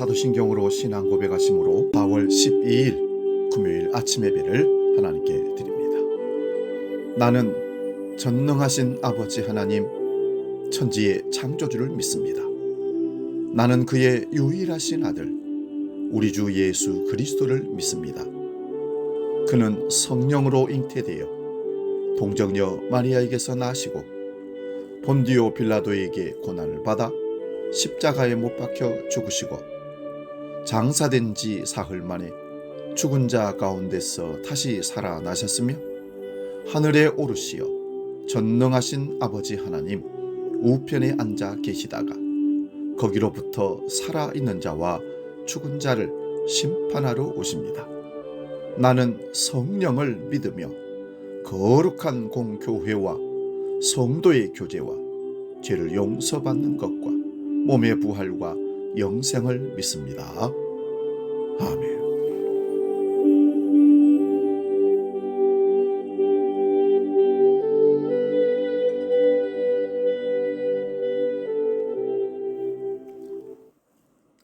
사도신경으로 신앙 고백하심으로 4월 12일 금요일 아침 예배를 하나님께 드립니다. 나는 전능하신 아버지 하나님, 천지의 창조주를 믿습니다. 나는 그의 유일하신 아들, 우리 주 예수 그리스도를 믿습니다. 그는 성령으로 잉태되어 동정녀 마리아에게서 나시고 본디오 빌라도에게 고난을 받아 십자가에 못 박혀 죽으시고 장사된 지 사흘 만에 죽은 자 가운데서 다시 살아나셨으며 하늘에 오르시어 전능하신 아버지 하나님 우편에 앉아 계시다가 거기로부터 살아있는 자와 죽은 자를 심판하러 오십니다. 나는 성령을 믿으며 거룩한 공교회와 성도의 교제와 죄를 용서받는 것과 몸의 부활과 영생을 믿습니다. 아멘.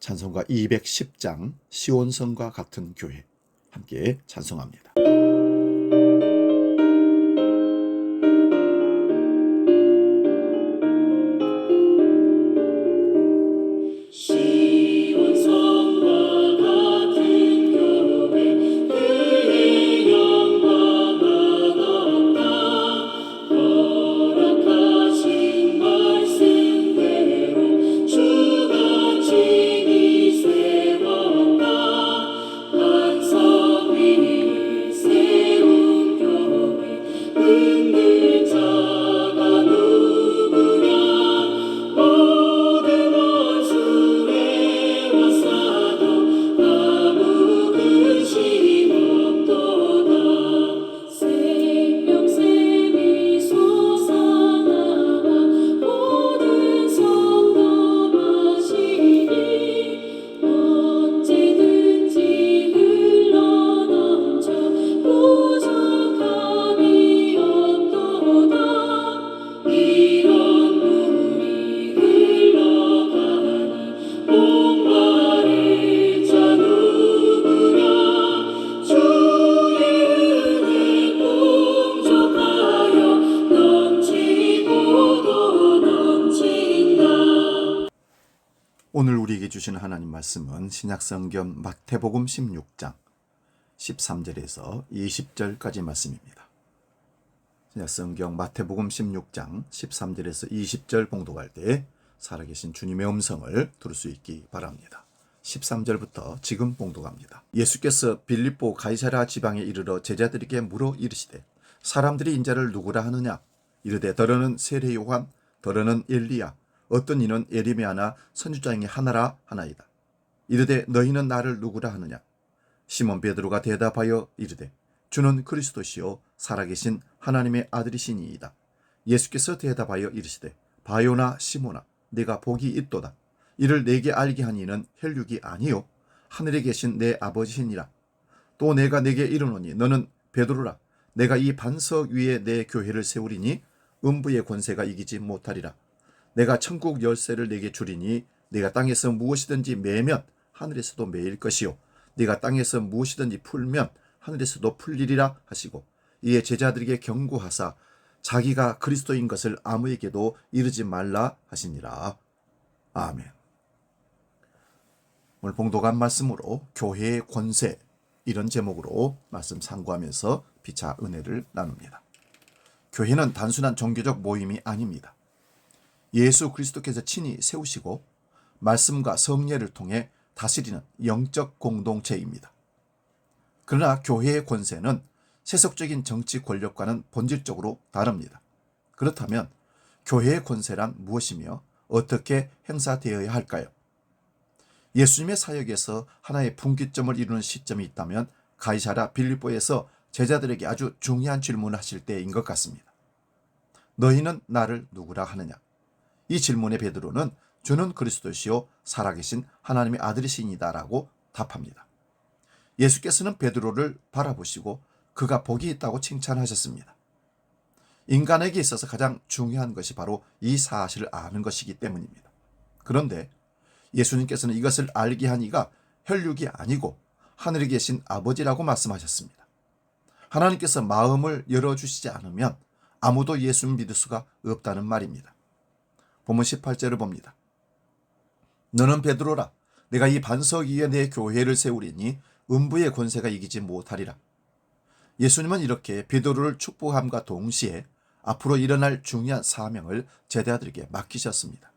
찬송가 210장 시온성과 같은 교회 함께 찬송합니다. 오늘 우리에게 주신 하나님 말씀은 신약성경 마태복음 16장 13절에서 20절까지 말씀입니다. 신약성경 마태복음 16장 13절에서 20절 봉독할 때 살아계신 주님의 음성을 들을 수 있기 바랍니다. 13절부터 지금 봉독합니다. 예수께서 빌립보 가이사랴 지방에 이르러 제자들에게 물어 이르시되 사람들이 인자를 누구라 하느냐? 이르되 더러는 세례 요한, 더러는 엘리야, 어떤 이는 에리메아나 선지자 중에 하나라 하나이다. 이르되 너희는 나를 누구라 하느냐? 시몬 베드로가 대답하여 이르되 주는 그리스도시요 살아계신 하나님의 아들이시니이다. 예수께서 대답하여 이르시되 바요나 시몬아, 네가 복이 있도다. 이를 내게 알게 한 이는 혈육이 아니요 하늘에 계신 내 아버지시니라. 또 내가 네게 이르노니 너는 베드로라. 내가 이 반석 위에 내 교회를 세우리니 음부의 권세가 이기지 못하리라. 내가 천국 열쇠를 내게 주리니 네가 땅에서 무엇이든지 매면 하늘에서도 매일 것이요 네가 땅에서 무엇이든지 풀면 하늘에서도 풀리리라 하시고 이에 제자들에게 경고하사 자기가 그리스도인 것을 아무에게도 이르지 말라 하시니라. 아멘. 오늘 봉독한 말씀으로 교회의 권세, 이런 제목으로 말씀 상고하면서 피차 은혜를 나눕니다. 교회는 단순한 종교적 모임이 아닙니다. 예수 그리스도께서 친히 세우시고 말씀과 성례를 통해 다스리는 영적 공동체입니다. 그러나 교회의 권세는 세속적인 정치 권력과는 본질적으로 다릅니다. 그렇다면 교회의 권세란 무엇이며 어떻게 행사되어야 할까요? 예수님의 사역에서 하나의 분기점을 이루는 시점이 있다면 가이사랴 빌립보에서 제자들에게 아주 중요한 질문을 하실 때인 것 같습니다. 너희는 나를 누구라 하느냐? 이 질문에 베드로는 주는 그리스도시요 살아계신 하나님의 아들이시니다라고 답합니다. 예수께서는 베드로를 바라보시고 그가 복이 있다고 칭찬하셨습니다. 인간에게 있어서 가장 중요한 것이 바로 이 사실을 아는 것이기 때문입니다. 그런데 예수님께서는 이것을 알게 한 이가 혈육이 아니고 하늘에 계신 아버지라고 말씀하셨습니다. 하나님께서 마음을 열어주시지 않으면 아무도 예수를 믿을 수가 없다는 말입니다. 본문 18절을 봅니다. 너는 베드로라. 내가 이 반석 위에 내 교회를 세우리니 음부의 권세가 이기지 못하리라. 예수님은 이렇게 베드로를 축복함과 동시에 앞으로 일어날 중요한 사명을 제자들에게 맡기셨습니다.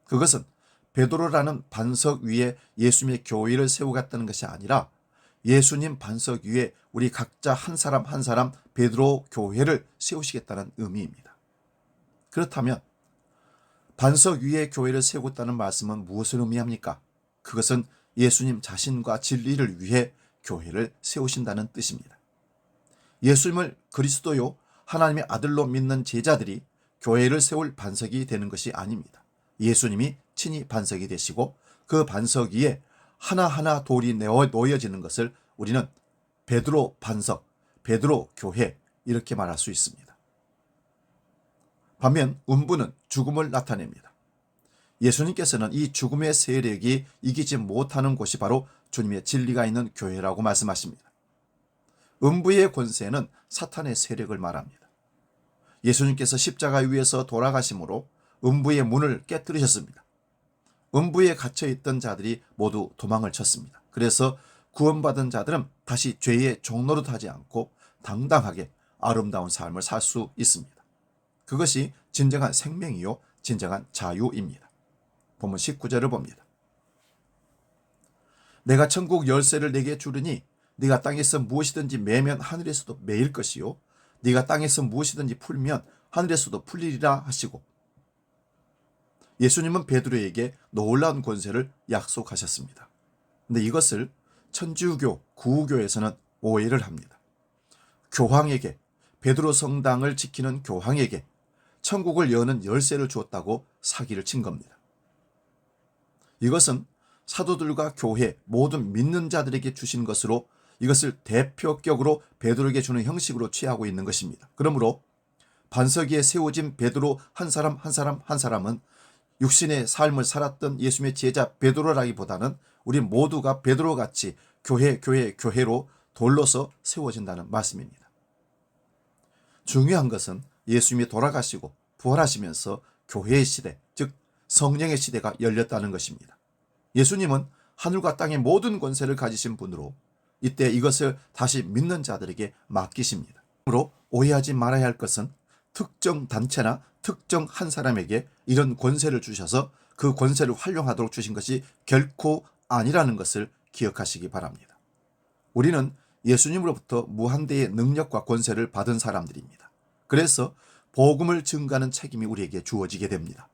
그것은 베드로라는 반석 위에 예수님의 교회를 세우겠다는 것이 아니라 예수님 반석 위에 우리 각자 한 사람 한 사람 베드로 교회를 세우시겠다는 의미입니다. 그렇다면 반석 위에 교회를 세우겠다는 말씀은 무엇을 의미합니까? 그것은 예수님 자신과 진리를 위해 교회를 세우신다는 뜻입니다. 예수님을 그리스도요 하나님의 아들로 믿는 제자들이 교회를 세울 반석이 되는 것이 아닙니다. 예수님이 친히 반석이 되시고 그 반석 위에 하나하나 돌이 놓여지는 것을 우리는 베드로 반석, 베드로 교회 이렇게 말할 수 있습니다. 반면 음부는 죽음을 나타냅니다. 예수님께서는 이 죽음의 세력이 이기지 못하는 곳이 바로 주님의 진리가 있는 교회라고 말씀하십니다. 음부의 권세는 사탄의 세력을 말합니다. 예수님께서 십자가 위에서 돌아가심으로 음부의 문을 깨뜨리셨습니다. 음부에 갇혀있던 자들이 모두 도망을 쳤습니다. 그래서 구원받은 자들은 다시 죄의 종노릇하지 않고 당당하게 아름다운 삶을 살 수 있습니다. 그것이 진정한 생명이요 진정한 자유입니다. 본문 19절을 봅니다. 내가 천국 열쇠를 네게 주르니 네가 땅에서 무엇이든지 매면 하늘에서도 매일 것이요 네가 땅에서 무엇이든지 풀면 하늘에서도 풀리리라 하시고, 예수님은 베드로에게 놀라운 권세를 약속하셨습니다. 근데 이것을 천주교, 구우교에서는 오해를 합니다. 교황에게, 베드로 성당을 지키는 교황에게 천국을 여는 열쇠를 주었다고 사기를 친 겁니다. 이것은 사도들과 교회 모든 믿는 자들에게 주신 것으로 이것을 대표격으로 베드로에게 주는 형식으로 취하고 있는 것입니다. 그러므로 반석 위에 세워진 베드로 한 사람 한 사람 한 사람은 육신의 삶을 살았던 예수님의 제자 베드로라기보다는 우리 모두가 베드로같이 교회로 돌로서 세워진다는 말씀입니다. 중요한 것은 예수님이 돌아가시고 부활하시면서 교회의 시대, 즉 성령의 시대가 열렸다는 것입니다. 예수님은 하늘과 땅의 모든 권세를 가지신 분으로 이때 이것을 다시 믿는 자들에게 맡기십니다. 그러므로 오해하지 말아야 할 것은 특정 단체나 특정 한 사람에게 이런 권세를 주셔서 그 권세를 활용하도록 주신 것이 결코 아니라는 것을 기억하시기 바랍니다. 우리는 예수님으로부터 무한대의 능력과 권세를 받은 사람들입니다. 그래서 복음을 증가하는 책임이 우리에게 주어지게 됩니다.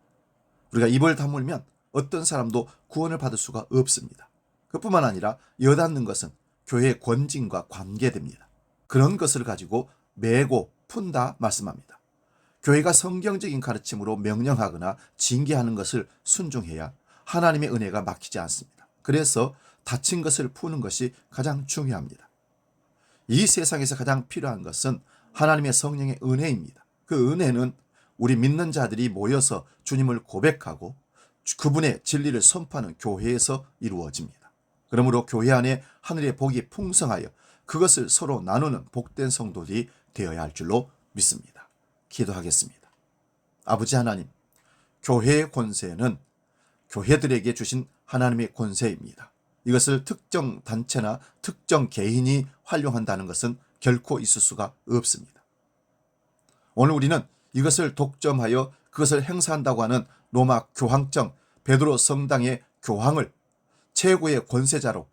우리가 입을 다물면 어떤 사람도 구원을 받을 수가 없습니다. 그뿐만 아니라 여닫는 것은 교회의 권징과 관계됩니다. 그런 것을 가지고 매고 푼다 말씀합니다. 교회가 성경적인 가르침으로 명령하거나 징계하는 것을 순종해야 하나님의 은혜가 막히지 않습니다. 그래서 다친 것을 푸는 것이 가장 중요합니다. 이 세상에서 가장 필요한 것은 하나님의 성령의 은혜입니다. 그 은혜는 우리 믿는 자들이 모여서 주님을 고백하고 그분의 진리를 선포하는 교회에서 이루어집니다. 그러므로 교회 안에 하늘의 복이 풍성하여 그것을 서로 나누는 복된 성도들이 되어야 할 줄로 믿습니다. 기도하겠습니다. 아버지 하나님, 교회의 권세는 교회들에게 주신 하나님의 권세입니다. 이것을 특정 단체나 특정 개인이 활용한다는 것은 결코 있을 수가 없습니다. 오늘 우리는 이것을 독점하여 그것을 행사한다고 하는 로마 교황청 베드로 성당의 교황을 최고의 권세자로,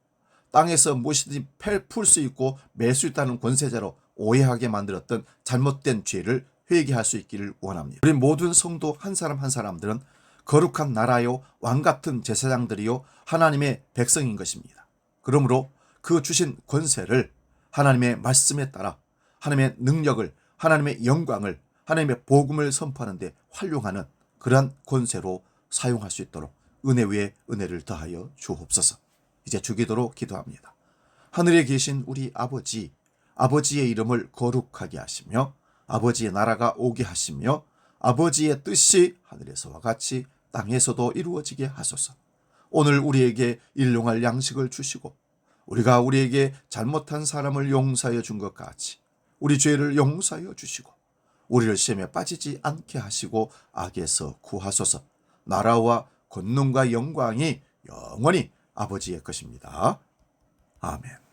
땅에서 무엇이든지 풀 수 있고 맬 수 있다는 권세자로 오해하게 만들었던 잘못된 죄를 회개할 수 있기를 원합니다. 우리 모든 성도 한 사람 한 사람들은 거룩한 나라요 왕같은 제사장들이요 하나님의 백성인 것입니다. 그러므로 그 주신 권세를 하나님의 말씀에 따라 하나님의 능력을, 하나님의 영광을, 하나님의 복음을 선포하는 데 활용하는 그러한 권세로 사용할 수 있도록 은혜 위에 은혜를 더하여 주옵소서. 이제 주기도로 기도합니다. 하늘에 계신 우리 아버지, 아버지의 이름을 거룩하게 하시며 아버지의 나라가 오게 하시며 아버지의 뜻이 하늘에서와 같이 땅에서도 이루어지게 하소서. 오늘 우리에게 일용할 양식을 주시고 우리가 우리에게 잘못한 사람을 용서하여 준 것 같이 우리 죄를 용서하여 주시고 우리를 시험에 빠지지 않게 하시고 악에서 구하소서. 나라와 권능과 영광이 영원히 아버지의 것입니다. 아멘.